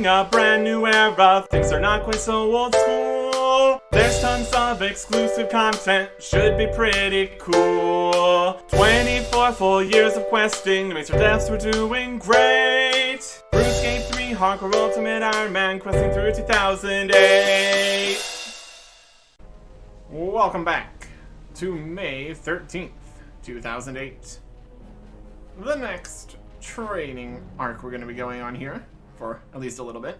entering a brand new era. Things are not quite so old school. There's tons of exclusive content, should be pretty cool. 24 full years of questing, to make sure devs were doing great. RuneScape 3 Hardcore Ultimate Ironman, questing through 2008. Welcome back to May 13th, 2008. The next training arc we're going to be going on here, for at least a little bit,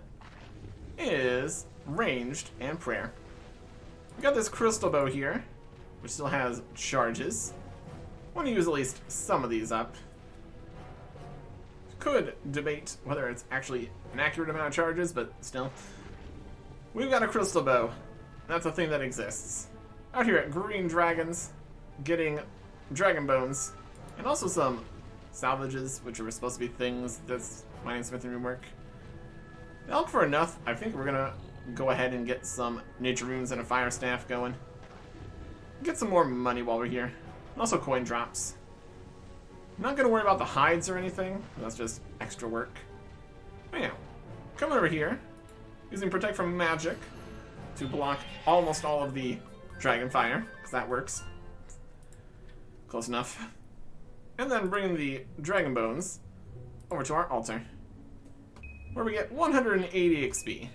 is Ranged and Prayer. We got this crystal bow here, which still has charges. Want to use at least some of these up. Could debate whether it's actually an accurate amount of charges, but still. We've got a crystal bow. That's a thing that exists. Out here at Green Dragons, getting dragon bones, and also some salvages, which are supposed to be things that's mining, smith, and rune work. They look for enough. I think we're gonna go ahead and get some nature runes and a fire staff going. Get some more money while we're here. And also coin drops. I'm not gonna worry about the hides or anything. That's just extra work. But yeah, coming over here, using Protect from Magic to block almost all of the dragon fire, because that works. Close enough. And then bringing the dragon bones over to our altar, where we get 180 XP.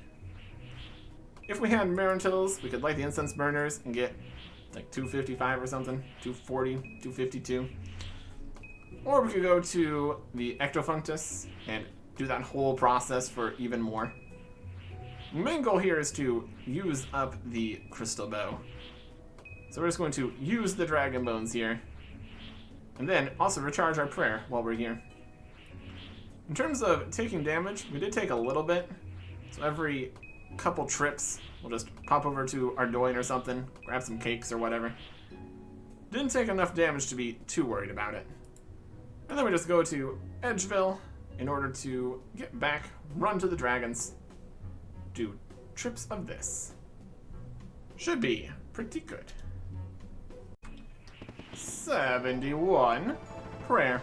If we had Marintils, we could light the incense burners and get like 255 or something, 240, 252. Or we could go to the Ectofunctus and do that whole process for even more. The main goal here is to use up the crystal bow. So we're just going to use the dragon bones here, and then also recharge our prayer while we're here. In terms of taking damage, we did take a little bit. So every couple trips, we'll just pop over to Ardoin or something, grab some cakes or whatever. Didn't take enough damage to be too worried about it. And then we just go to Edgeville in order to get back, run to the dragons, do trips of this. Should be pretty good. 71 prayer.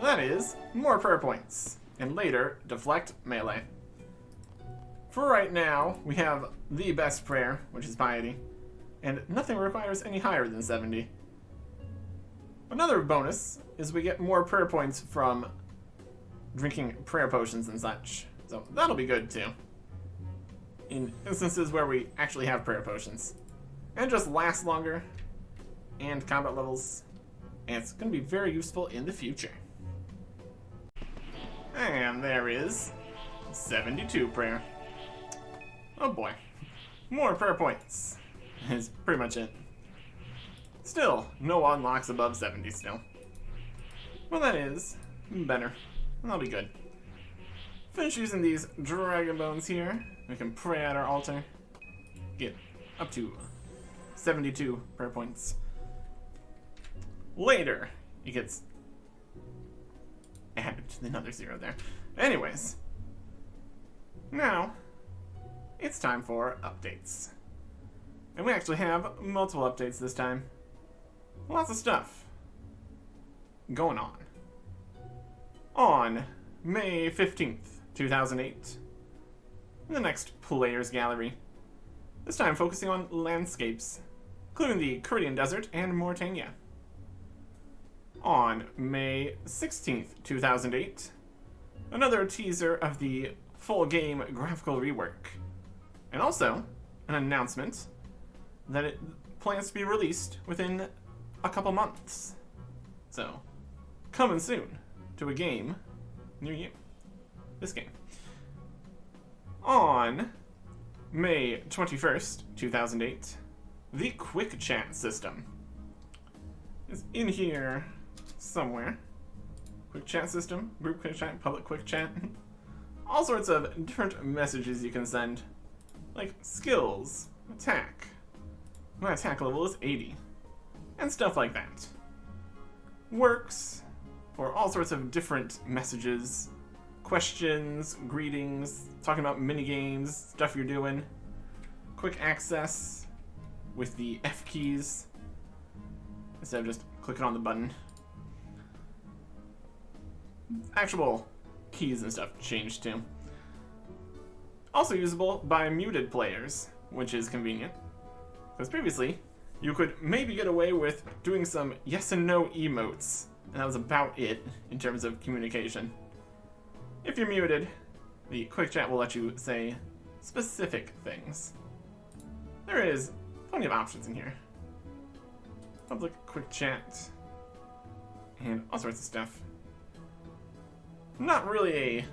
That is more prayer points, and later deflect melee. For right now, we have the best prayer, which is piety, and nothing requires any higher than 70. Another bonus is we get more prayer points from drinking prayer potions and such, so that'll be good too, in instances where we actually have prayer potions. And just last longer, and combat levels, and it's going to be very useful in the future. And there is 72 prayer. Oh boy, more prayer points is pretty much it. Still, no unlocks above 70 still. Well, that is better. That'll be good. Finish using these dragon bones here. We can pray at our altar. Get up to 72 prayer points. Later, it gets added to another 0 there. Anyways, now it's time for updates. And we actually have multiple updates this time. Lots of stuff going on. On May 15th, 2008, the next Players Gallery. This time focusing on landscapes, including the Curidian Desert and Mortania. On May 16th, 2008, another teaser of the full game graphical rework. And also, an announcement that it plans to be released within a couple months. So, coming soon to a game near you. This game. On May 21st, 2008, the Quick Chat system is in here somewhere. Quick Chat system, group quick chat, public quick chat. All sorts of different messages you can send, like skills, attack. My attack level is 80, and stuff like that. Works for all sorts of different messages, questions, greetings, talking about minigames, stuff you're doing. Quick access with the F keys instead of just clicking on the button. Actual keys and stuff changed too. also usable by muted players, which is convenient. Because previously, you could maybe get away with doing some yes and no emotes, and that was about it in terms of communication. If you're muted, the quick chat will let you say specific things. There is plenty of options in here. Public quick chat, and all sorts of stuff. Not really a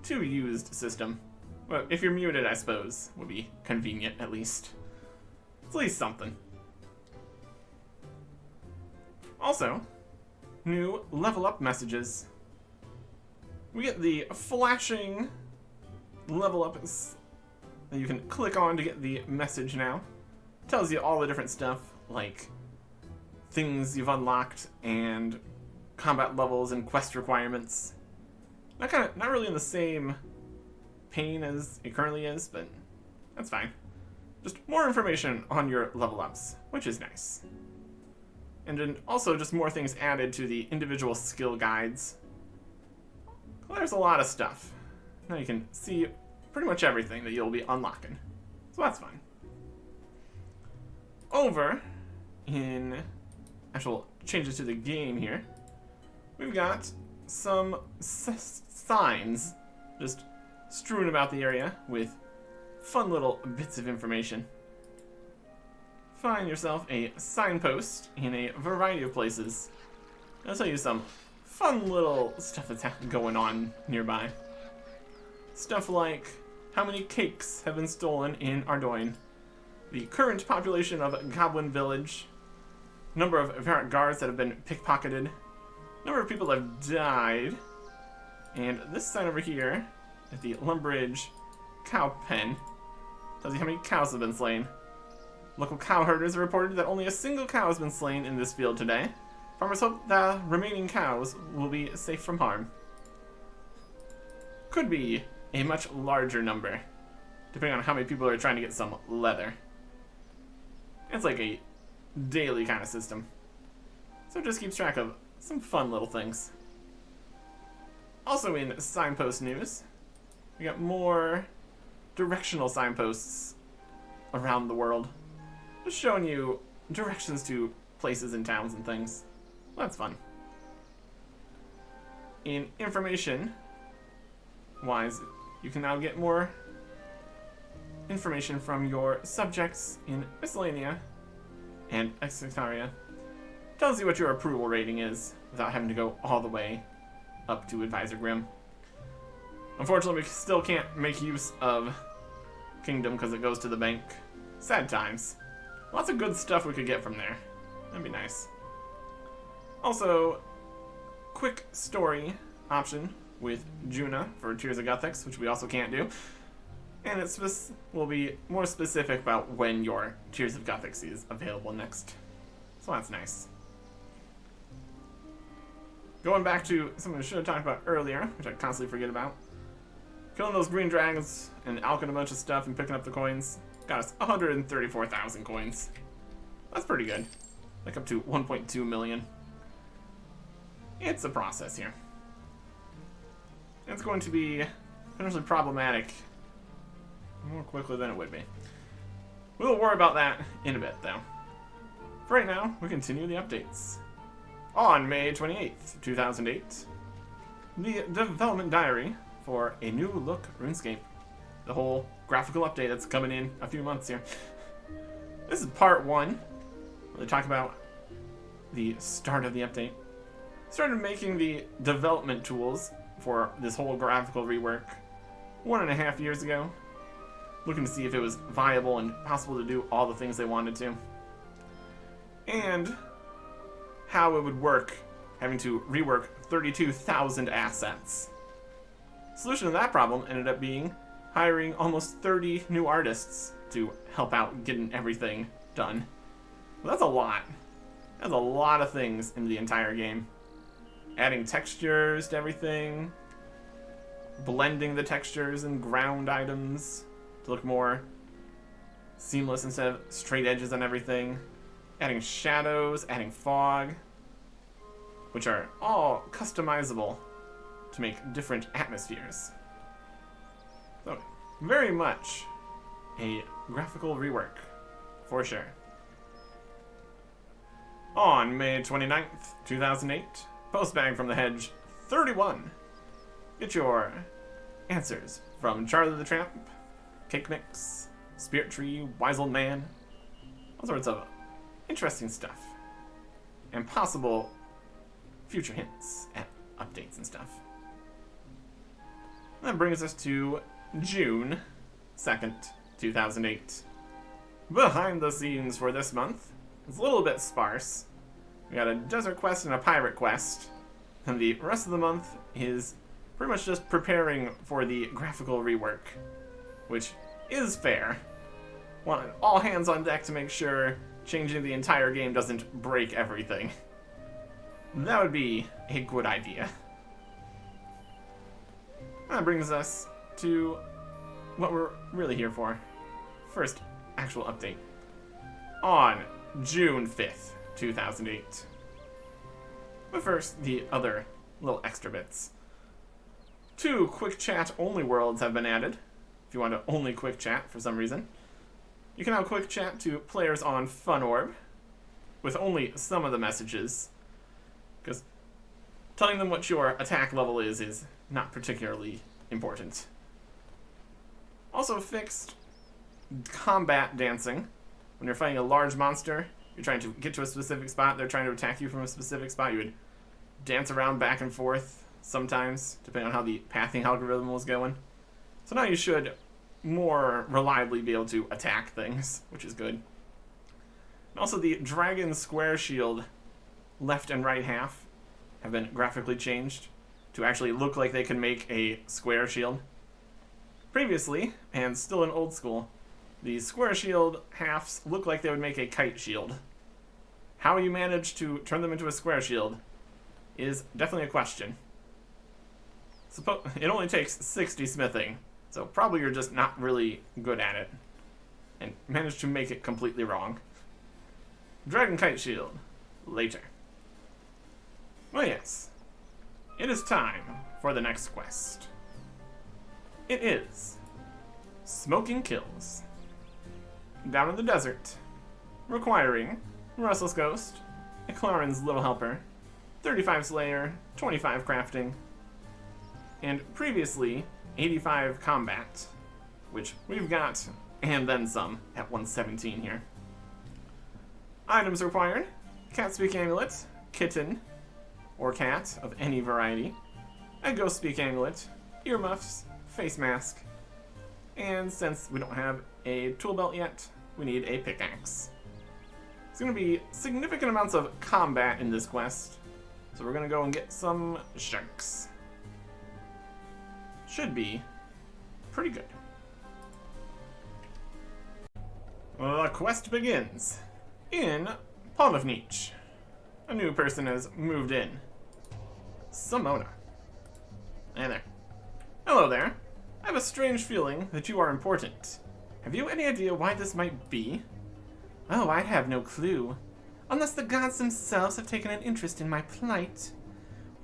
too used system. Well, if you're muted, I suppose, would be convenient at least. It's at least something. Also, new level up messages. We get the flashing level ups that you can click on to get the message now. It tells you all the different stuff, like things you've unlocked and combat levels and quest requirements. Not really in the same pain as it currently is, but that's fine. Just more information on your level ups, which is nice. And then also just more things added to the individual skill guides. There's a lot of stuff. Now you can see pretty much everything that you'll be unlocking. So that's fun. Over in actual changes to the game here, we've got some signs just strewn about the area with fun little bits of information. Find yourself a signpost in a variety of places. I'll tell you some fun little stuff that's going on nearby. Stuff like how many cakes have been stolen in Ardoin, the current population of Goblin Village, number of Varrock guards that have been pickpocketed, number of people that have died, and this sign over here at the Lumbridge Cow Pen tells you how many cows have been slain. Local cow herders reported that only a single cow has been slain in this field today. Farmers hope the remaining cows will be safe from harm. Could be a much larger number, depending on how many people are trying to get some leather. It's like a daily kind of system. So it just keeps track of some fun little things. Also in signpost news, we got more directional signposts around the world. Just showing you directions to places and towns and things. Well, that's fun. In information wise, you can now get more information from your subjects in Miscellanea and Exectaria. Tells you what your approval rating is without having to go all the way up to Advisor Grim. Unfortunately, we still can't make use of Kingdom because it goes to the bank. Sad times. Lots of good stuff we could get from there. That'd be nice. Also, quick story option with Juna for Tears of Guthix, which we also can't do. And it will be more specific about when your Tears of Guthix is available next. So that's nice. Going back to something I should have talked about earlier, which I constantly forget about. Killing those green dragons and alching a bunch of stuff and picking up the coins got us 134,000 coins. That's pretty good. Like up to 1.2 million. It's a process here. It's going to be potentially problematic more quickly than it would be. We'll worry about that in a bit, though. For right now, we continue the updates. On May 28th, 2008, the development diary for a new look RuneScape. The whole graphical update that's coming in a few months here. This is part one, where they talk about the start of the update. Started making the development tools for this whole graphical rework 1.5 years ago. Looking to see if it was viable and possible to do all the things they wanted to. And how it would work having to rework 32,000 assets. Solution to that problem ended up being hiring almost 30 new artists to help out getting everything done. Well, that's a lot. That's a lot of things in the entire game. Adding textures to everything, blending the textures and ground items to look more seamless instead of straight edges on everything, adding shadows, adding fog, which are all customizable to make different atmospheres. So, very much a graphical rework, for sure. On May 29th, 2008, Postbag from the Hedge 31. Get your answers from Charlie the Tramp, Cake Mix, Spirit Tree, Wise Old Man, all sorts of interesting stuff, and possible future hints at updates and stuff. That brings us to June 2nd, 2008. Behind the scenes for this month is a little bit sparse. We got a desert quest and a pirate quest, and the rest of the month is pretty much just preparing for the graphical rework, which is fair. Want all hands on deck to make sure changing the entire game doesn't break everything. That would be a good idea. That brings us to what we're really here for. First actual update. On June 5th, 2008. But first, the other little extra bits. 2 quick chat only worlds have been added. If you want to only quick chat for some reason. You can now quick chat to players on FunOrb with only some of the messages, because telling them what your attack level is not particularly important. Also fixed combat dancing. When you're fighting a large monster, you're trying to get to a specific spot, they're trying to attack you from a specific spot, you would dance around back and forth sometimes, depending on how the pathing algorithm was going. So now you should more reliably be able to attack things, which is good. And also the dragon square shield left and right half have been graphically changed to actually look like they can make a square shield. Previously, and still in old school, the square shield halves look like they would make a kite shield. How you manage to turn them into a square shield is definitely a question. It only takes 60 smithing, so probably you're just not really good at it, and managed to make it completely wrong. Dragon kite shield, later. Well, yes, it is time for the next quest. It is Smoking Kills. Down in the desert, requiring Restless Ghost, Eclarin's Little Helper, 35 Slayer, 25 Crafting, and previously 85 Combat, which we've got, and then some, at 117 here. Items required: Cat Speak Amulet, Kitten, or cat of any variety, a Ghost Speak Amulet, earmuffs, face mask, and since we don't have a tool belt yet, we need a pickaxe. There's going to be significant amounts of combat in this quest, so we're going to go and get some sharks. Should be pretty good. The quest begins in Pawn of Niche. A new person has moved in. Simona. Hey there. Hello there. I have a strange feeling that you are important. Have you any idea why this might be? Oh, I have no clue. Unless the gods themselves have taken an interest in my plight.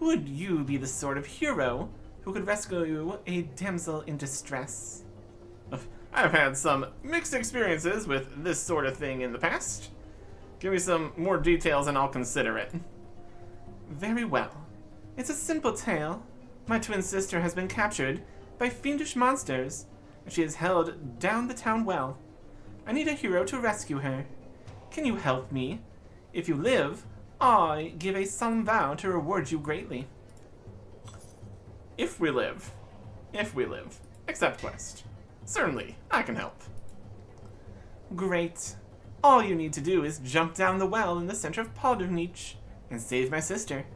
Would you be the sort of hero who could rescue a damsel in distress? I've had some mixed experiences with this sort of thing in the past. Give me some more details and I'll consider it. Very well. It's a simple tale. My twin sister has been captured by fiendish monsters, and she is held down the town well. I need a hero to rescue her. Can you help me? If you live, I give a solemn vow to reward you greatly. If we live. If we live. Accept quest. Certainly, I can help. Great. All you need to do is jump down the well in the center of Podovnich and save my sister.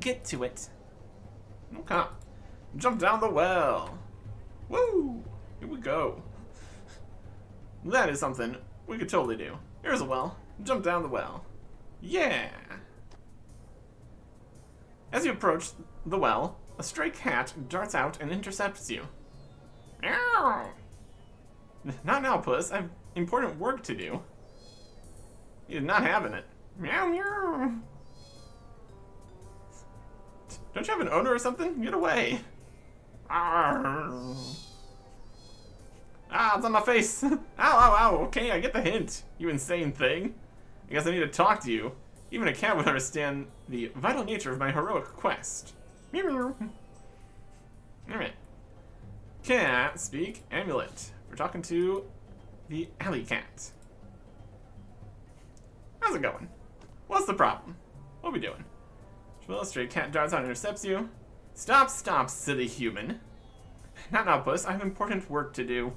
Get to it. Okay. Jump down the well. Woo! Here we go. That is something we could totally do. Here's a well. Jump down the well. Yeah! As you approach the well, a stray cat darts out and intercepts you. Meow! Not now, puss. I have important work to do. You're not having it. Meow, meow. Don't you have an owner or something? Get away. Arr. Ah, it's on my face. Ow, ow, ow. Okay, I get the hint, you insane thing. I guess I need to talk to you. Even a cat would understand the vital nature of my heroic quest. Meow. Alright. Cat, speak, amulet. We're talking to the alley cat. How's it going? What's the problem? What are we doing? Well, stray cat darts out and intercepts you. Stop, stop, silly human. Not now, puss. I have important work to do.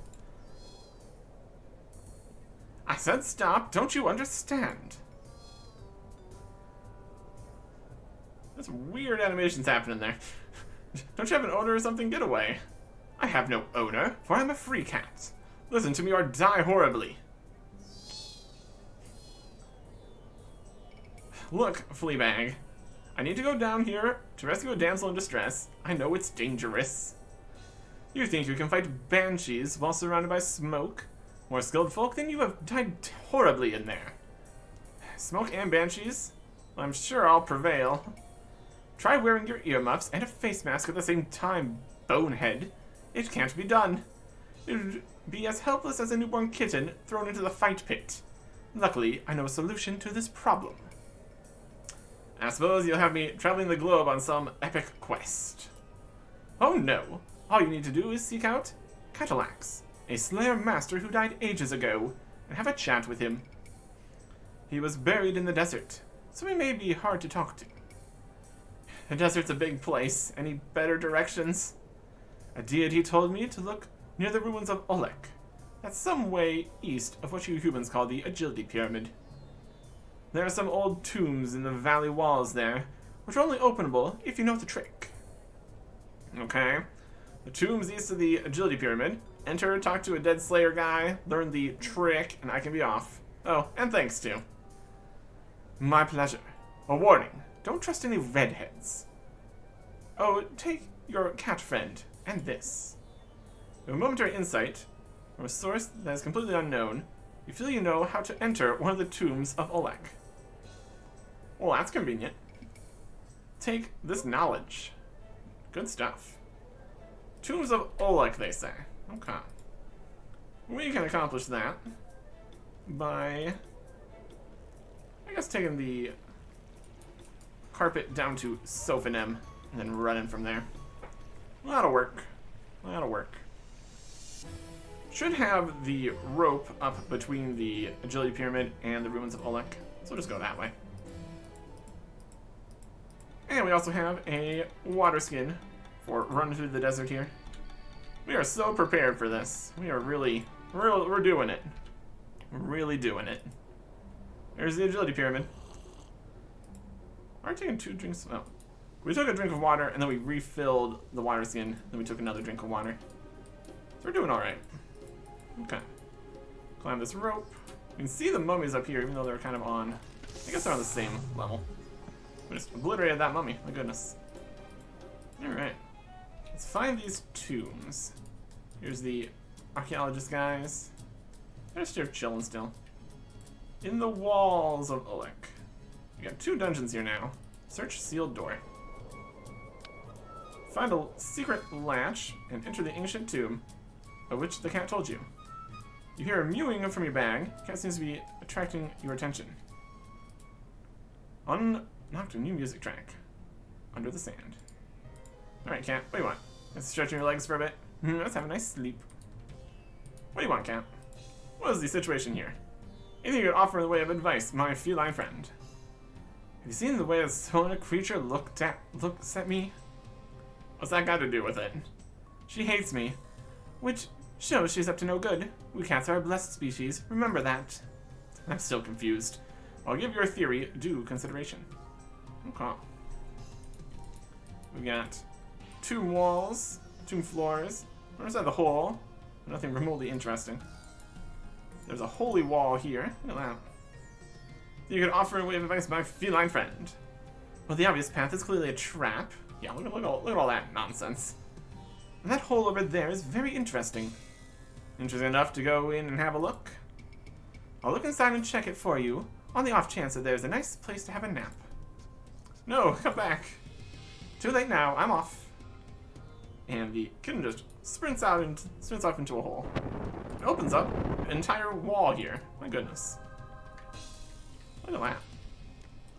I said stop. Don't you understand? There's weird animations happening there. Don't you have an owner or something? Get away. I have no owner, for I'm a free cat. Listen to me or die horribly. Look, Fleabag. I need to go down here to rescue a damsel in distress. I know it's dangerous. You think you can fight banshees while surrounded by smoke? More skilled folk than you have died horribly in there. Smoke and banshees? Well, I'm sure I'll prevail. Try wearing your earmuffs and a face mask at the same time, bonehead. It can't be done. It would be as helpless as a newborn kitten thrown into the fight pit. Luckily, I know a solution to this problem. I suppose you'll have me traveling the globe on some epic quest. Oh no. All you need to do is seek out Catalax, a Slayer master who died ages ago, and have a chat with him. He was buried in the desert, so he may be hard to talk to. The desert's a big place. Any better directions? A deity told me to look near the ruins of Olek. That's some way east of what you humans call the Agility Pyramid. There are some old tombs in the valley walls there, which are only openable if you know the trick. Okay. The tombs east of the Agility Pyramid. Enter, talk to a dead Slayer guy, learn the trick, and I can be off. Oh, and thanks too. My pleasure. A warning. Don't trust any redheads. Oh, take your cat friend, and this. With a momentary insight from a source that is completely unknown, you feel you know how to enter one of the tombs of Olek. Well, that's convenient. Take this knowledge. Good stuff. Tombs of Olek, they say. Okay. We can accomplish that by, I guess, taking the carpet down to Sophanem and then running from there. A lot of work. A lot of work. Should have the rope up between the Agility Pyramid and the ruins of Olek, so we'll just go that way. And we also have a water skin for running through the desert here. We are so prepared for this. We are really, we're doing it. We're really doing it. There's the Agility Pyramid. Are we taking 2 drinks? Oh. We took a drink of water, and then we refilled the water skin. Then we took another drink of water. So we're doing alright. Okay. Climb this rope. You can see the mummies up here, even though they're kind of on... I guess they're on the same level. We just obliterated that mummy. My goodness. Alright. Let's find these tombs. Here's the archaeologist guys. They're just here chilling still. In the walls of Olek. We got 2 dungeons here now. Search sealed door. Find a secret latch and enter the ancient tomb of which the cat told you. You hear a mewing from your bag. The cat seems to be attracting your attention. Unlocked a new music track. Under the sand. Alright, cat. What do you want? Just stretching your legs for a bit? Let's have a nice sleep. What do you want, cat? What is the situation here? Anything you could offer in the way of advice, my feline friend? Have you seen the way a stolen creature looks at me? What's that got to do with it? She hates me, which shows she's up to no good. We cats are a blessed species, remember that. I'm still confused. I'll give your theory due consideration. Okay. We got tomb walls, tomb floors. Where's that the hole? Nothing remotely interesting. There's a holy wall here. Look at that. You could offer a way of advice, my feline friend. Well, the obvious path is clearly a trap. Yeah, look at all that nonsense. And that hole over there is very interesting. Interesting enough to go in and have a look? I'll look inside and check it for you, on the off chance that there's a nice place to have a nap. No, come back. Too late now, I'm off. And the kitten just sprints off into a hole. It opens up an entire wall here. My goodness. Look at that.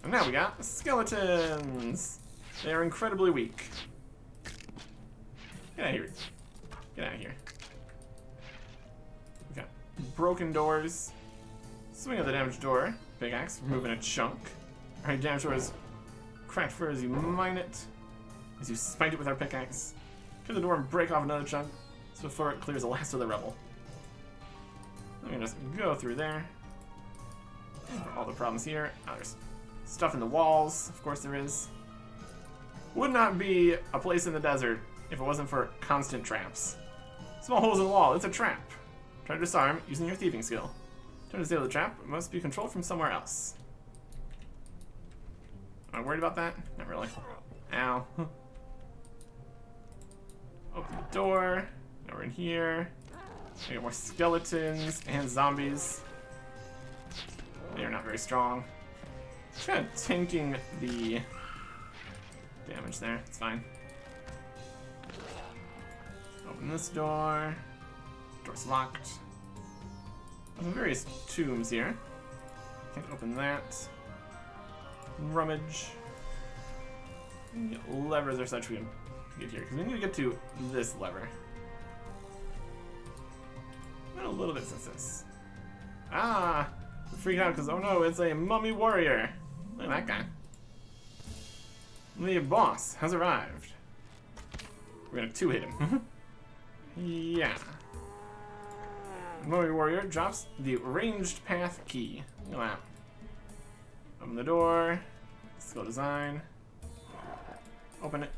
And now we got skeletons. They are incredibly weak. Get out of here. Get out of here. We got broken doors. Swing of the damaged door. Pickaxe, removing a chunk. Alright, damaged door is cracked fur as you mine it. As you smite it with our pickaxe. Clear the door and break off another chunk. So before it clears the last of the rubble. Let me just go through there. All the problems here. Oh, there's stuff in the walls. Of course there is. Would not be a place in the desert if it wasn't for constant traps. Small holes in the wall. It's a trap. Try to disarm using your thieving skill. To disable the trap, it must be controlled from somewhere else. Am I worried about that? Not really. Ow. Open the door. Now we're in here. We got more skeletons and zombies. They are not very strong. Just kind of tanking the damage there. It's fine. Open this door. Door's locked. There's various tombs here. Can't open that. Rummage. Levers or such we can get here, because we need to get to this lever. Not a little bit since this. Ah! We freaked out because, oh no, it's a mummy warrior. Look at that guy. The boss has arrived. We're gonna two-hit him. Yeah. Mummy warrior drops the ranged path key. Look at that. Open the door. Let's go design. Open it.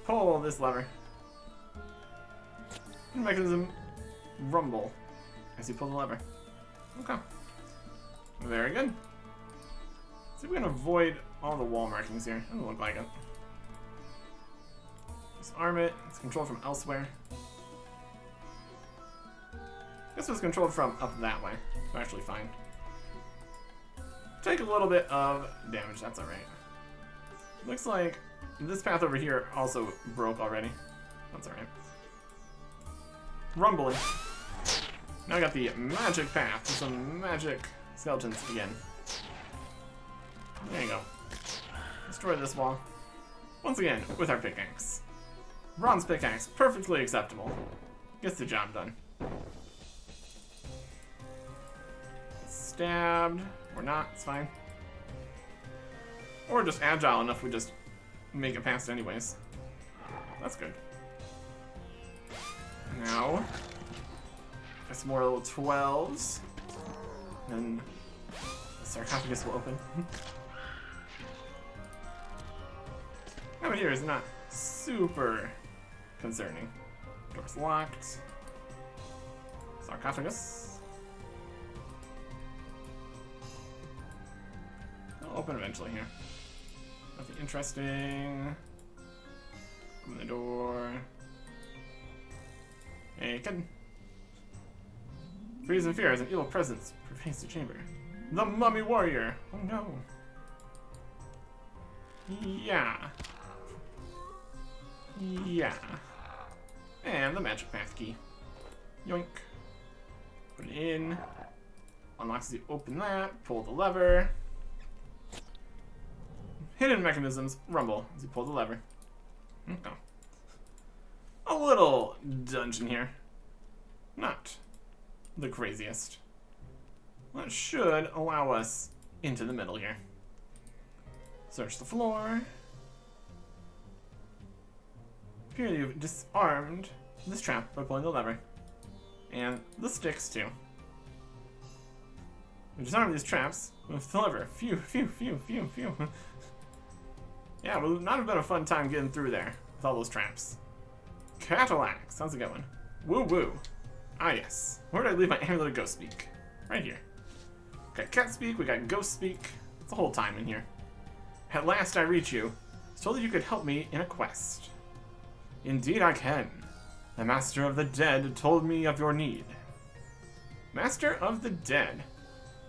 Pull this lever. Mechanism rumble as you pull the lever. Okay. Very good. See if we can avoid all the wall markings here. Doesn't look like it. Disarm it. It's controlled from elsewhere. This was controlled from up that way. So actually fine. Take a little bit of damage. That's alright. Looks like this path over here also broke already. That's alright. Rumbling. Now I got the magic path with some magic skeletons again. There you go. Destroy this wall. Once again, with our pickaxe. Bronze pickaxe, perfectly acceptable. Gets the job done. Stabbed. Or not, it's fine. Or just agile enough we just make it past anyways. That's good. Now, get some more little 12s. Then the sarcophagus will open. Over here is not super concerning. Door's locked. Sarcophagus. It'll open eventually here. Nothing interesting. Open the door. Hey, kid. Freeze and fear as an evil presence pervades the chamber. The mummy warrior! Oh no. Yeah. Yeah. And the magic path key. Yoink. Put it in. Unlocks as you open that. Pull the lever. Hidden mechanisms rumble as you pull the lever. Okay. A little dungeon here. Not the craziest. That should allow us into the middle here. Search the floor. Here you've disarmed this trap by pulling the lever. And the sticks too. You disarm these traps with the lever. Phew, phew, phew, phew, phew. Yeah, it would not have been a fun time getting through there with all those traps. Cadillac, sounds a good one. Woo woo. Ah yes. Where did I leave my amulet of ghost speak? Right here. Got cat speak, we got ghost speak. It's a whole time in here. At last I reach you. So that you could help me in a quest. Indeed I can. The Master of the Dead told me of your need. Master of the Dead.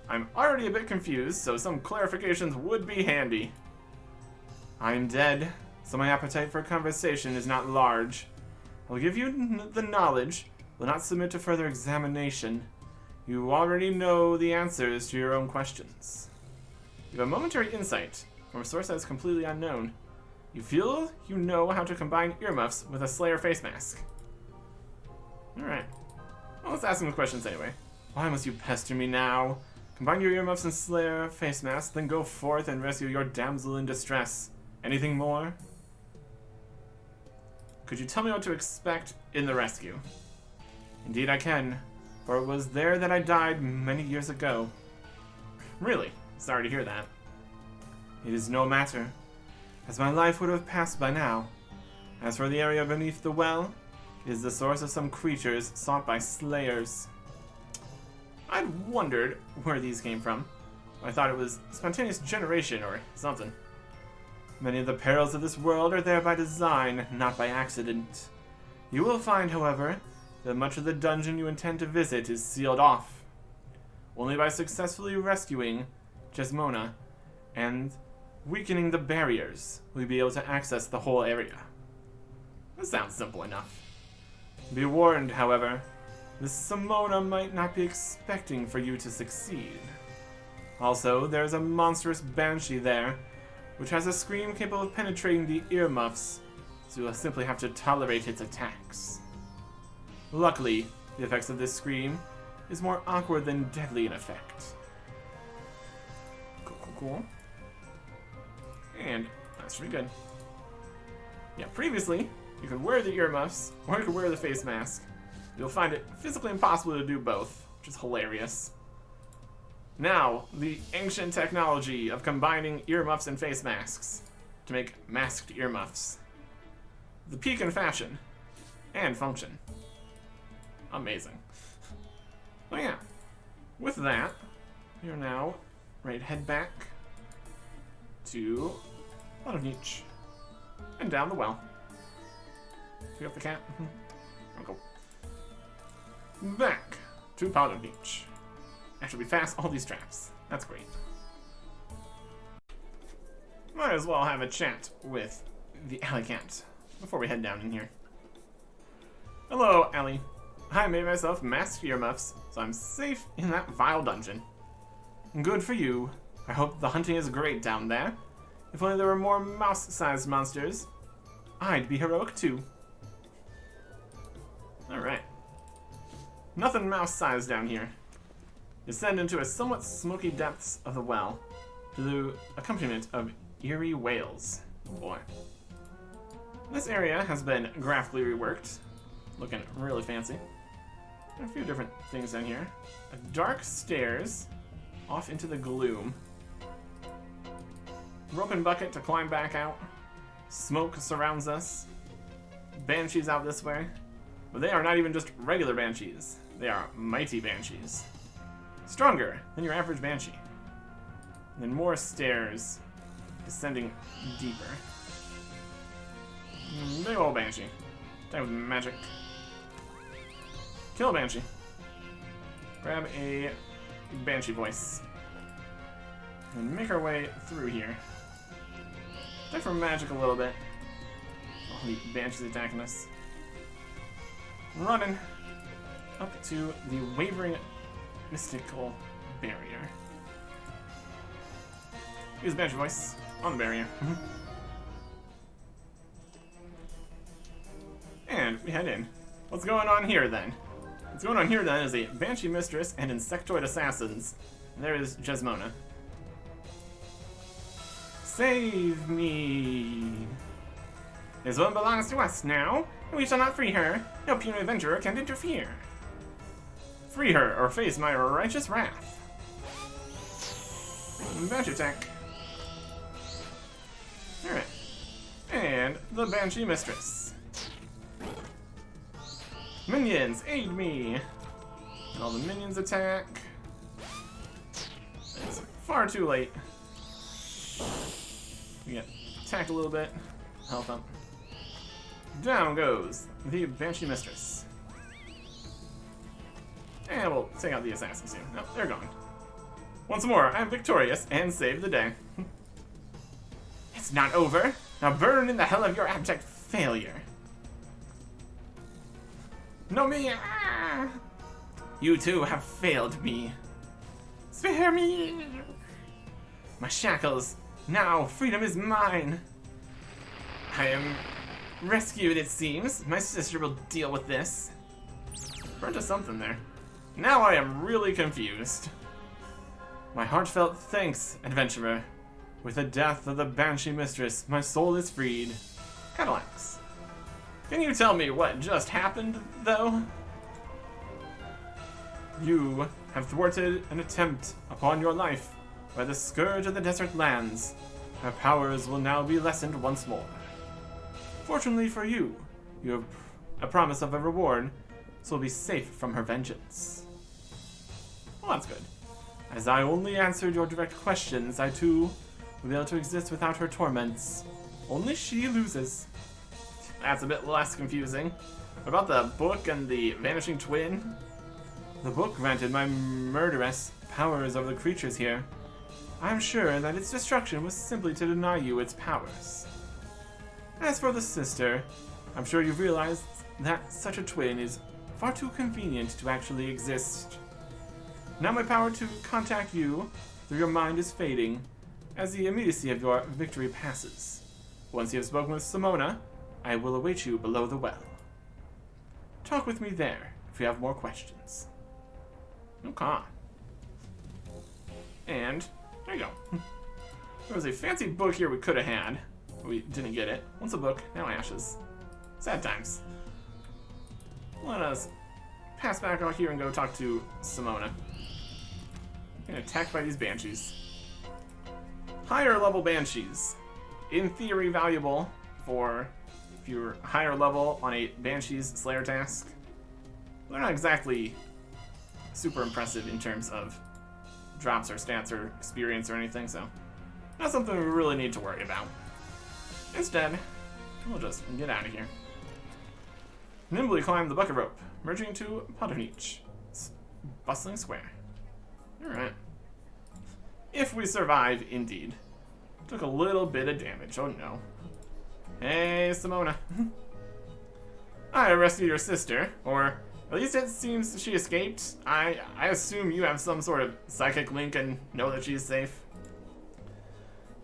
I'm already a bit confused, so some clarifications would be handy. I'm dead, so my appetite for conversation is not large. I'll give you the knowledge will not submit to further examination. You already know the answers to your own questions. You have a momentary insight from a source that is completely unknown. You feel you know how to combine earmuffs with a Slayer face mask. Alright. Well, let's ask him the questions anyway. Why must you pester me now? Combine your earmuffs and Slayer face mask, then go forth and rescue your damsel in distress. Anything more? Could you tell me what to expect in the rescue? Indeed I can, for it was there that I died many years ago. Really? Sorry to hear that. It is no matter, as my life would have passed by now. As for the area beneath the well, it is the source of some creatures sought by slayers. I'd wondered where these came from. I thought it was spontaneous generation or something. Many of the perils of this world are there by design, not by accident. You will find, however, that much of the dungeon you intend to visit is sealed off. Only by successfully rescuing Jesmona and weakening the barriers will you be able to access the whole area. That sounds simple enough. Be warned, however, this Simona might not be expecting for you to succeed. Also, there is a monstrous banshee there, which has a scream capable of penetrating the earmuffs, so you'll simply have to tolerate its attacks. Luckily, the effects of this scream is more awkward than deadly in effect. Cool. And that should be good. Yeah, previously, you could wear the earmuffs, or you could wear the face mask. You'll find it physically impossible to do both, which is hilarious. Now, the ancient technology of combining earmuffs and face masks to make masked earmuffs. The peak in fashion and function. Amazing. Well, yeah. With that, we are now ready to head back to Bottom Beach and down the well. Pick up the cat. There we go. Back to Powder Beach. Actually, we fast all these traps. That's great. Might as well have a chat with the alley cat before we head down in here. Hello, Allie. I made myself masked earmuffs, so I'm safe in that vile dungeon. Good for you. I hope the hunting is great down there. If only there were more mouse-sized monsters, I'd be heroic too. Alright. Nothing mouse-sized down here. Descend into a somewhat smoky depths of the well, to the accompaniment of eerie wails. Oh boy. This area has been graphically reworked, looking really fancy. There are a few different things down here. Dark stairs off into the gloom. Broken bucket to climb back out. Smoke surrounds us. Banshees out this way. But they are not even just regular banshees. They are mighty banshees. Stronger than your average banshee. And then more stairs descending deeper. Big ol' banshee. Attack with magic. Kill a banshee. Grab a banshee voice. And make our way through here. Attack for magic a little bit. All the banshees attacking us. Running up to the wavering mystical barrier. Use banshee voice on the barrier. And we head in. What's going on here then? What's going on here then is a banshee mistress and insectoid assassins. And there is Jesmona. Save me! This one belongs to us now, and we shall not free her. No puny adventurer can interfere. Free her, or face my righteous wrath. Banshee attack. Alright. And the Banshee Mistress. Minions, aid me! And all the minions attack. It's far too late. We get attacked a little bit. Health up. Down goes the Banshee Mistress. And we'll take out the assassins soon. No, they're gone. Once more, I'm victorious and save the day. It's not over. Now burn in the hell of your abject failure. No me! Ah! You too have failed me. Spare me! My shackles. Now freedom is mine. I am rescued, it seems. My sister will deal with this. We're into something there. Now I am really confused. My heartfelt thanks, adventurer. With the death of the Banshee Mistress, my soul is freed. Cadillacs. Can you tell me what just happened, though? You have thwarted an attempt upon your life by the Scourge of the Desert Lands. Her powers will now be lessened once more. Fortunately for you, you have a promise of a reward, so will be safe from her vengeance. Well, that's good. As I only answered your direct questions, I too will be able to exist without her torments. Only she loses. That's a bit less confusing. What about the book and the vanishing twin? The book granted my murderous powers over the creatures here. I am sure that its destruction was simply to deny you its powers. As for the sister, I'm sure you've realized that such a twin is far too convenient to actually exist. Now my power to contact you through your mind is fading, as the immediacy of your victory passes. Once you have spoken with Simona, I will await you below the well. Talk with me there if you have more questions. Okay. And there you go. There was a fancy book here we could have had. We didn't get it. Once a book, now ashes. Sad times. Let us pass back out here and go talk to Simona. Getting attacked by these banshees. Higher level banshees. In theory valuable for if you're higher level on a banshee's slayer task. They're not exactly super impressive in terms of drops or stats or experience or anything, so not something we really need to worry about. Instead, we'll just get out of here. Nimbly climb the bucket rope, merging into Potoniche. Bustling square. Alright. If we survive, indeed. Took a little bit of damage, oh no. Hey, Simona. I rescued your sister, or at least it seems she escaped. I assume you have some sort of psychic link and know that she's safe.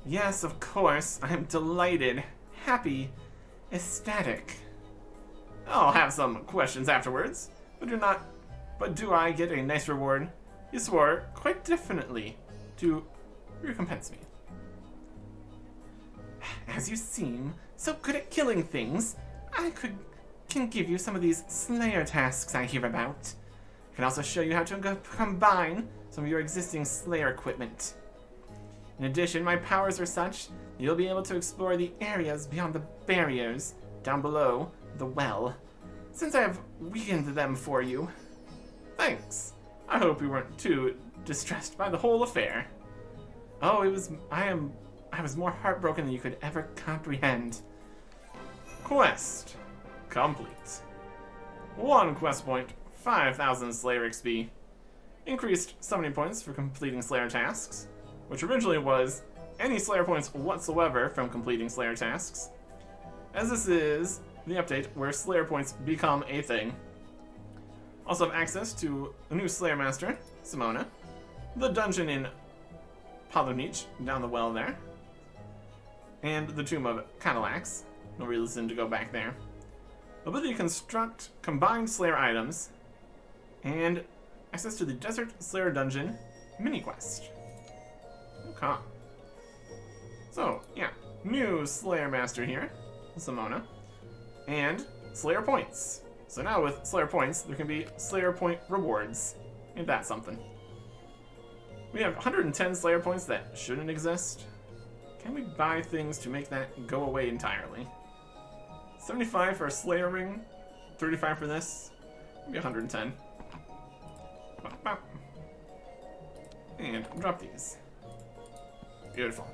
Yes, of course. I am delighted, happy, ecstatic. I'll have some questions afterwards, but do I get a nice reward? You swore, quite definitely, to recompense me. As you seem so good at killing things, I can give you some of these Slayer tasks I hear about. I can also show you how to combine some of your existing Slayer equipment. In addition, my powers are such, you'll be able to explore the areas beyond the barriers down below the well, since I have weakened them for you. Thanks. I hope you weren't too distressed by the whole affair. Oh, I was more heartbroken than you could ever comprehend. Quest complete. 1 quest point, 5,000 Slayer XP. Increased summoning points for completing Slayer tasks, which originally was any Slayer points whatsoever from completing Slayer tasks, as this is the update where Slayer points become a thing. Also have access to a new Slayer Master, Simona, the dungeon in Potoniche, down the well there, and the Tomb of Cadillacs. No reason to go back there. Ability to construct combined Slayer items, and access to the Desert Slayer Dungeon mini quest. Okay. So, yeah, new Slayer Master here, Simona, and Slayer points. So now with Slayer points, there can be Slayer point rewards. Ain't that something? We have 110 Slayer points that shouldn't exist. Can we buy things to make that go away entirely? 75 for a Slayer ring, 35 for this, maybe 110. Bop, bop. And drop these. Beautiful.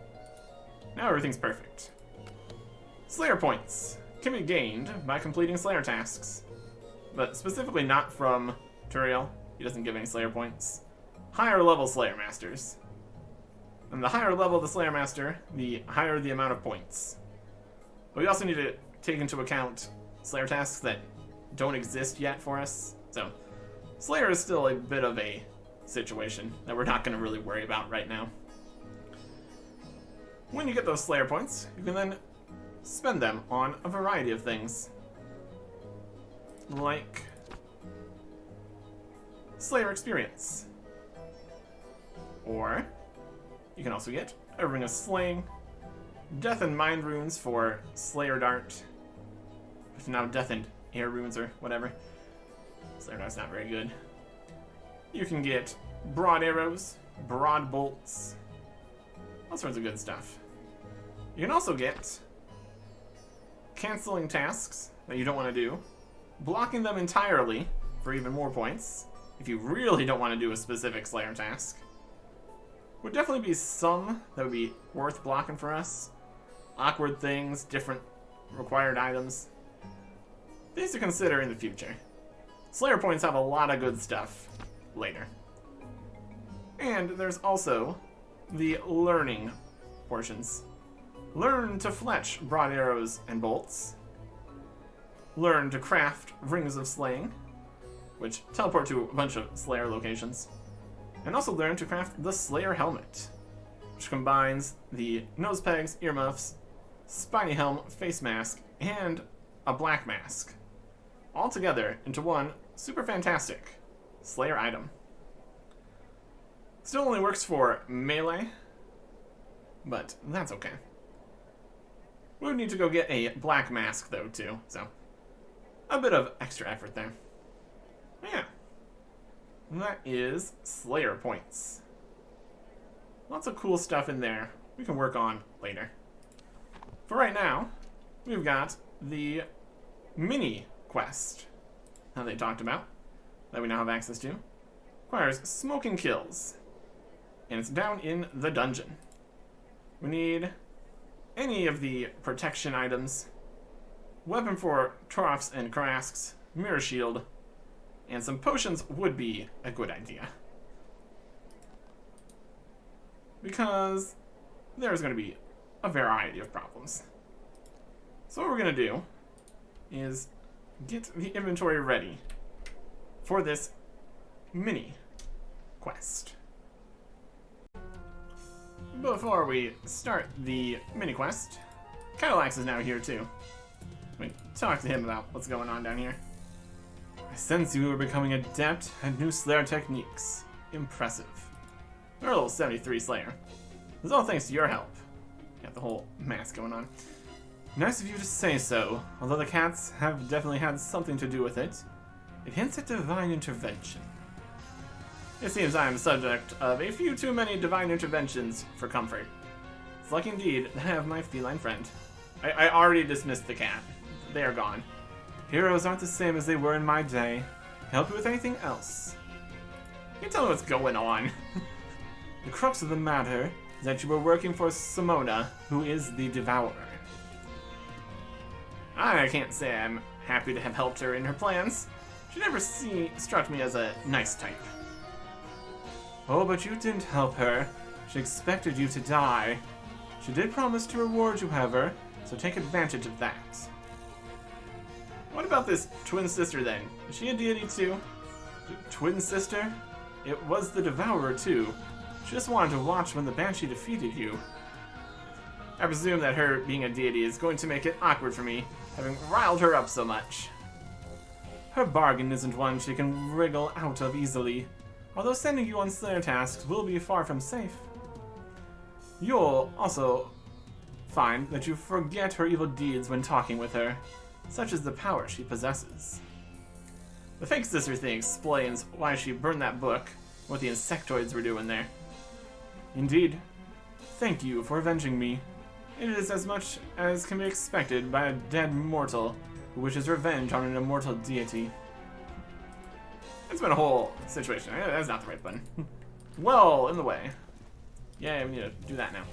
Now everything's perfect. Slayer points can be gained by completing Slayer tasks, but specifically not from Turiel. He doesn't give any Slayer points. Higher level Slayer Masters. And the higher level the Slayer Master, the higher the amount of points. But we also need to take into account Slayer tasks that don't exist yet for us. So, Slayer is still a bit of a situation that we're not going to really worry about right now. When you get those Slayer points, you can then spend them on a variety of things. Like Slayer experience. Or you can also get a Ring of Slaying, Death and Mind runes for Slayer Dart, which now Death and Air runes or whatever. Slayer Dart's not very good. You can get Broad Arrows, Broad Bolts, all sorts of good stuff. You can also get canceling tasks that you don't want to do, blocking them entirely for even more points, if you really don't want to do a specific Slayer task. Would definitely be some that would be worth blocking for us. Awkward things, different required items. Things to consider in the future. Slayer points have a lot of good stuff later. And there's also the learning portions. Learn to fletch broad arrows and bolts. Learn to craft rings of slaying, which teleport to a bunch of Slayer locations. And also learn to craft the Slayer helmet, which combines the nose pegs, earmuffs, spiny helm, face mask, and a black mask, all together into one super fantastic Slayer item. Still only works for melee, but that's okay. We would need to go get a black mask though too, so a bit of extra effort there. Yeah. That is Slayer points. Lots of cool stuff in there we can work on later. For right now, we've got the mini quest that they talked about, that we now have access to. Requires smoking kills, and it's down in the dungeon. We need any of the protection items, weapon for troughs and crasks, mirror shield, and some potions would be a good idea. Because there's going to be a variety of problems. So what we're going to do is get the inventory ready for this mini quest. Before we start the mini quest, Cadillacs is now here too. Let me talk to him about what's going on down here. I sense you are becoming adept at new Slayer techniques. Impressive. We're a little 73 Slayer. This is all thanks to your help. Got the whole mask going on. Nice of you to say so, although the cats have definitely had something to do with it. It hints at divine intervention. It seems I am the subject of a few too many divine interventions for comfort. It's lucky indeed that I have my feline friend. I already dismissed the cat. They are gone. Heroes aren't the same as they were in my day. Help you with anything else? Can you tell me what's going on? The crux of the matter is that you were working for Simona, who is the Devourer. I can't say I'm happy to have helped her in her plans. She never struck me as a nice type. Oh, but you didn't help her. She expected you to die. She did promise to reward you, however, so take advantage of that. What about this twin sister then? Is she a deity too? Twin sister? It was the Devourer too. She just wanted to watch when the Banshee defeated you. I presume that her being a deity is going to make it awkward for me, having riled her up so much. Her bargain isn't one she can wriggle out of easily, although sending you on Slayer tasks will be far from safe. You'll also find that you forget her evil deeds when talking with her, such as the power she possesses. The fake sister thing explains why she burned that book, what the insectoids were doing there. Indeed. Thank you for avenging me. It is as much as can be expected by a dead mortal who wishes revenge on an immortal deity. It's been a whole situation. That's not the right button. Well, in the way. Yeah, we need to do that now.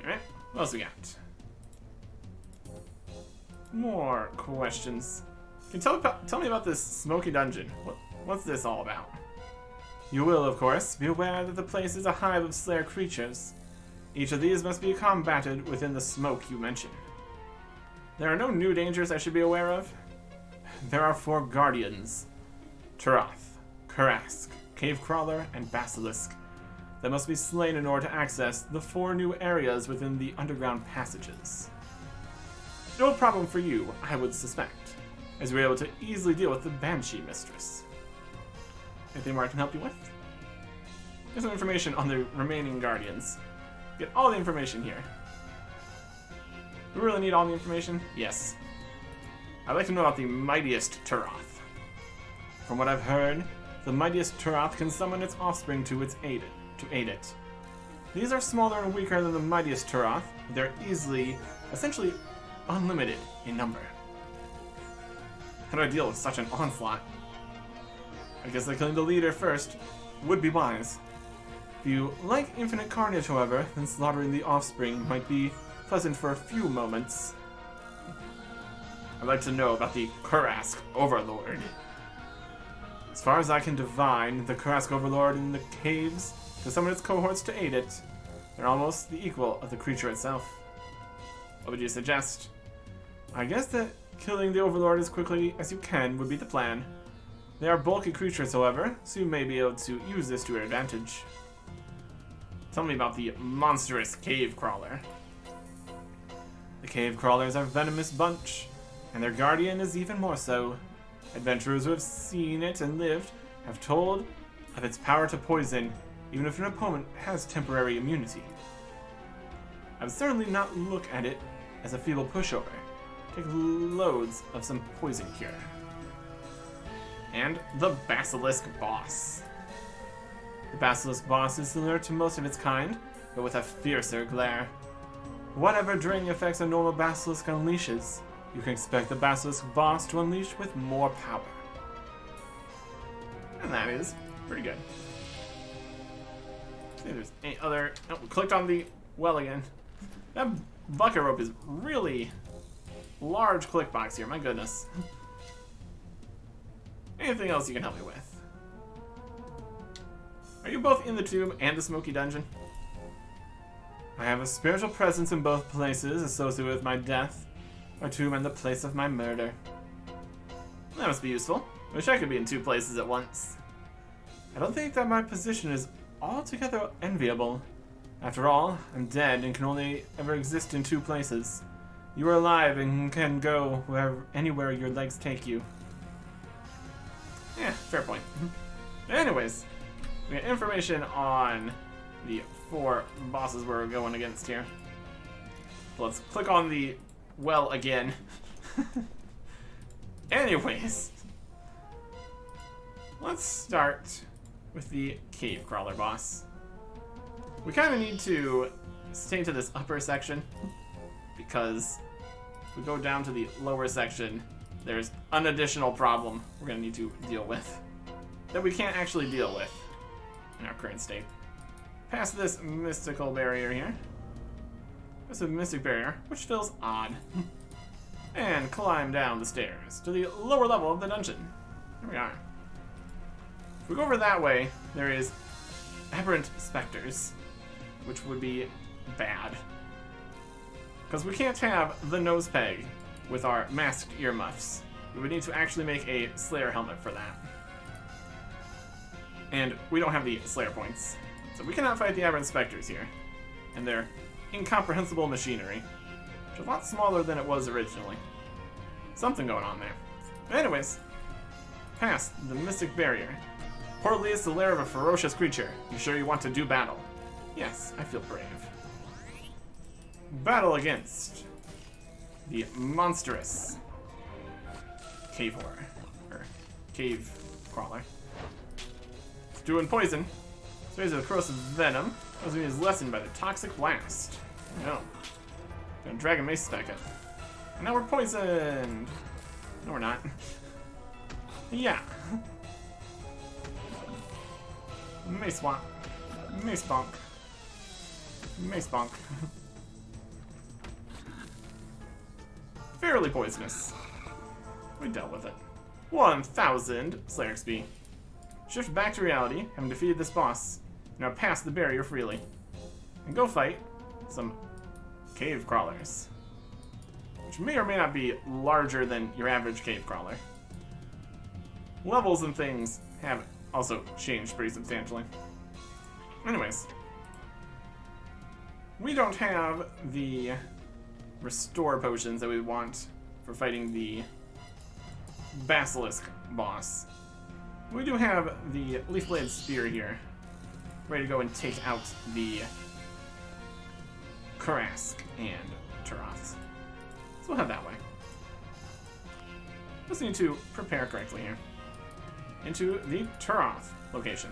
Alright, what else we got? More questions. Can you tell me about this smoky dungeon? What's this all about? You will, of course, be aware that the place is a hive of Slayer creatures. Each of these must be combated within the smoke you mentioned. There are no new dangers I should be aware of. There are 4 guardians. Turath, Karask, Cave Crawler, and Basilisk that must be slain in order to access the 4 new areas within the underground passages. No problem for you, I would suspect, as you're able to easily deal with the Banshee Mistress. Anything more I can help you with? Here's some information on the remaining Guardians. Get all the information here. We really need all the information? Yes. I'd like to know about the mightiest Turath. From what I've heard, the mightiest Turath can summon its offspring to aid it. These are smaller and weaker than the mightiest Turath, but they're essentially unlimited in number. How do I deal with such an onslaught? I guess that killing the leader first would be wise. If you like infinite carnage, however, then slaughtering the offspring might be pleasant for a few moments. I'd like to know about the Karask Overlord. As far as I can divine, the Karask Overlord in the caves to summon its cohorts to aid it. They're almost the equal of the creature itself. What would you suggest? I guess that killing the Overlord as quickly as you can would be the plan. They are bulky creatures, however, so you may be able to use this to your advantage. Tell me about the monstrous Cave Crawler. The Cave Crawlers are a venomous bunch, and their guardian is even more so. Adventurers who have seen it and lived have told of its power to poison, even if an opponent has temporary immunity. I would certainly not look at it as a feeble pushover. Take loads of some poison cure. And the Basilisk Boss. The Basilisk Boss is similar to most of its kind, but with a fiercer glare. Whatever draining effects a normal Basilisk unleashes, you can expect the Basilisk Boss to unleash with more power. And that is pretty good. See if there's any other... Oh, we clicked on the well again. That bucket rope is really large click box here, my goodness. Anything else you can help me with? Are you both in the tomb and the smoky dungeon? I have a spiritual presence in both places associated with my death. My tomb and the place of my murder. That must be useful. Wish I could be in 2 places at once. I don't think that my position is altogether enviable. After all, I'm dead and can only ever exist in 2 places. You are alive and can go anywhere your legs take you. Yeah, fair point. Anyways, we got information on the 4 bosses we're going against here. Let's click on the well again. Anyways, let's start with the Cave Crawler boss. We kind of need to stay to this upper section because if we go down to the lower section, there's an additional problem we're going to need to deal with that we can't actually deal with in our current state. Past this mystical barrier here. This is a mystic barrier, which feels odd. And climb down the stairs to the lower level of the dungeon. Here we are. If we go over that way, there is aberrant specters, which would be bad. Because we can't have the nose peg with our masked earmuffs. We would need to actually make a Slayer helmet for that. And we don't have the Slayer points. So we cannot fight the aberrant specters here. And their incomprehensible machinery, which is a lot smaller than it was originally. Something going on there. But anyways, past the mystic barrier. Portly is the lair of a ferocious creature. You sure you want to do battle? Yes, I feel brave. Battle against the monstrous cave horror, or cave crawler. It's doing poison. Sprays with corrosive venom. That is lessened by the toxic blast. No. Gonna Dragon Mace back up. And now we're poisoned. No, we're not. Yeah. Mace bonk. Mace bonk. Mace bonk. Fairly poisonous. We dealt with it. 1,000 Slayer XP. Shift back to reality, having defeated this boss. Now pass the barrier freely. And go fight some cave crawlers. Which may or may not be larger than your average cave crawler. levels and things have also changed pretty substantially. Anyways, we don't have the restore potions that we want for fighting the Basilisk boss. We do have the Leaf Blade Spear here, ready to go and take out the Karask and Turoth. So we'll head that way. Just need to prepare correctly here. Into the Turoth location.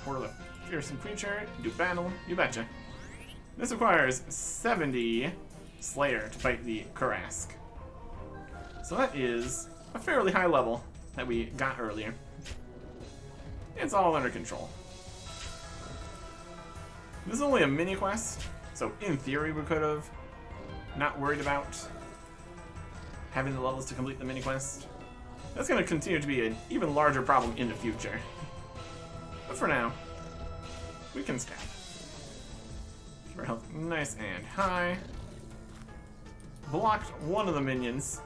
Portal of Fearsome Creature, do battle, you betcha. This requires 70 Slayer to fight the Karask. So that is a fairly high level that we got earlier. It's all under control. This is only a mini quest, so in theory we could have not worried about having the levels to complete the mini quest. That's going to continue to be an even larger problem in the future. But for now, we can stab. Keep our health nice and high. Blocked one of the minions.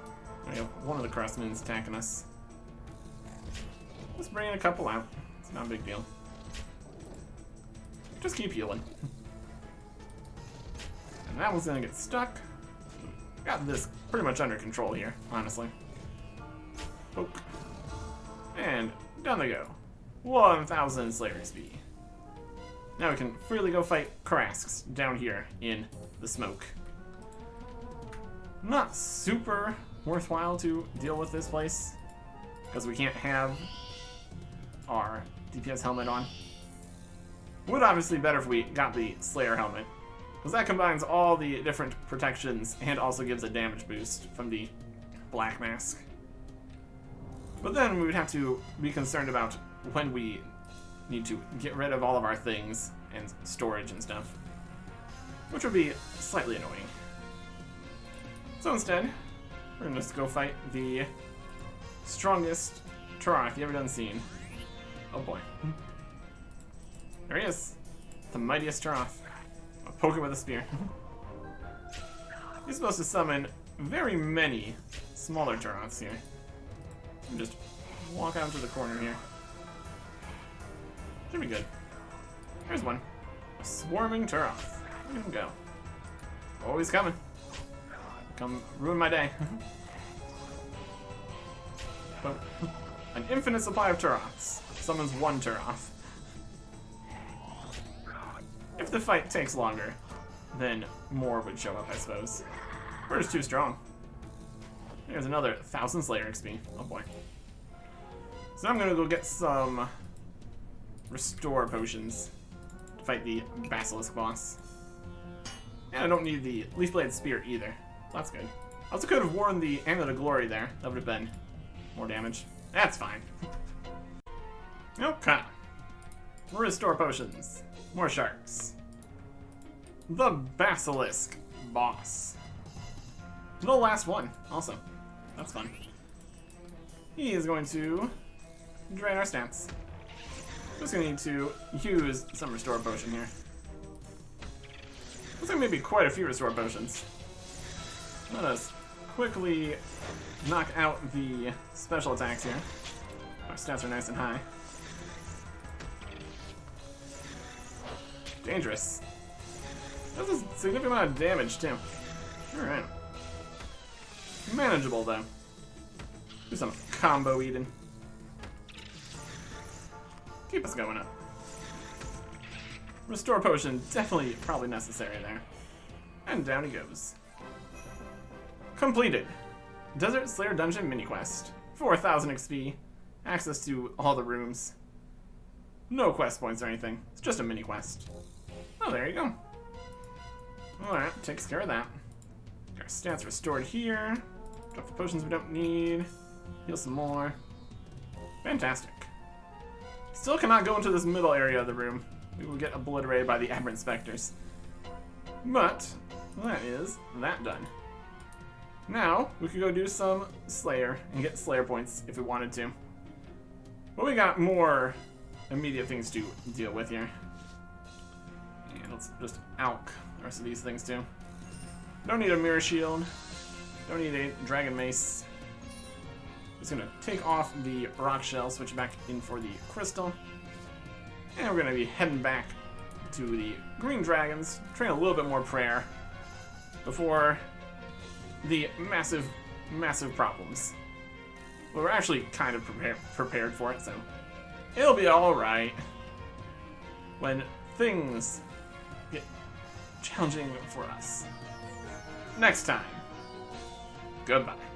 We have one of the cross minions attacking us. Just bringing a couple out. It's not a big deal. Just keep healing. And that one's gonna get stuck. Got this pretty much under control here, honestly. Poke. And down they go. 1,000 Slayer XP. Now we can freely go fight Karasks down here in the smoke. Not super worthwhile to deal with this place, because we can't have our DPS helmet on. Would obviously be better if we got the Slayer helmet, because that combines all the different protections and also gives a damage boost from the Black Mask. But then we would have to be concerned about when we need to get rid of all of our things and storage and stuff, which would be slightly annoying. So instead, we're gonna just go fight the strongest Turoth you ever done seen. Oh boy. There he is. The mightiest Turoth. I'll poke it with a spear. He's supposed to summon very many smaller Turoths here. Just walk out to the corner here. Should be good. Here's one. A swarming Turoth. Look at him go. Oh, he's coming. Come ruin my day. But an infinite supply of Turoths summons one Turoth. If the fight takes longer, then more would show up, I suppose. We're just too strong. There's another 1,000 Slayer XP. Oh boy. So I'm gonna go get some restore potions to fight the Basilisk boss. And I don't need the Leaf Blade Spear either. That's good. I also could have worn the Amulet of Glory there. That would have been more damage. That's fine. Okay. Restore potions. More sharks. The Basilisk boss. The last one, also. That's fun. He is going to drain our stats. Just gonna need to use some restore potion here. Looks like maybe quite a few restore potions. Let us quickly knock out the special attacks here. Our stats are nice and high. Dangerous. That's a significant amount of damage, too. Alright. Manageable, though. Do some combo eating. Keep us going up. Restore potion, definitely probably necessary there. And down he goes. Completed. Desert Slayer Dungeon mini quest. 4,000 XP. Access to all the rooms. No quest points or anything. It's just a mini quest. Oh, there you go. Alright, takes care of that. Got our stats restored here. Drop the potions we don't need. Heal some more. Fantastic. Still cannot go into this middle area of the room. We will get obliterated by the Aberrant Spectres. But that is that done. Now, we could go do some Slayer and get Slayer points if we wanted to. But we got more immediate things to deal with here. And let's just alch the rest of these things too. Don't need a Mirror Shield. Don't need a Dragon Mace. Just gonna take off the rock shell, switch back in for the crystal. And we're gonna be heading back to the green dragons, train a little bit more prayer before the massive problems. Well, we're actually kind of prepared for it, so it'll be alright when things get challenging for us. Next time, goodbye.